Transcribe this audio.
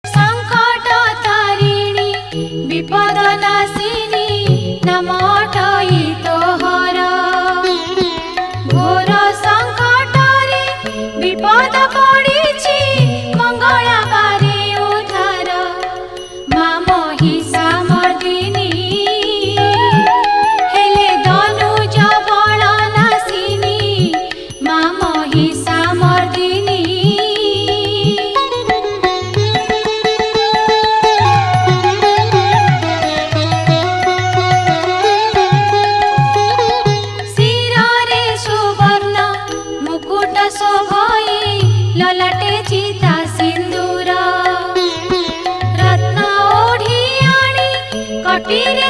संकट तारिणी विपद नाशिनी नमटई तोहर घोर संकटरे विपद पड़िछि मंगला बारे उद्धार माँ महिषामर्दिनी हेले धनुज बल नाशिनी माँ महिषामर्दिनी शिरे सुवर्ण मुकुट शोभई ललाटे चिता सिंदूर रत्न ओढ़ी आनी कटिरे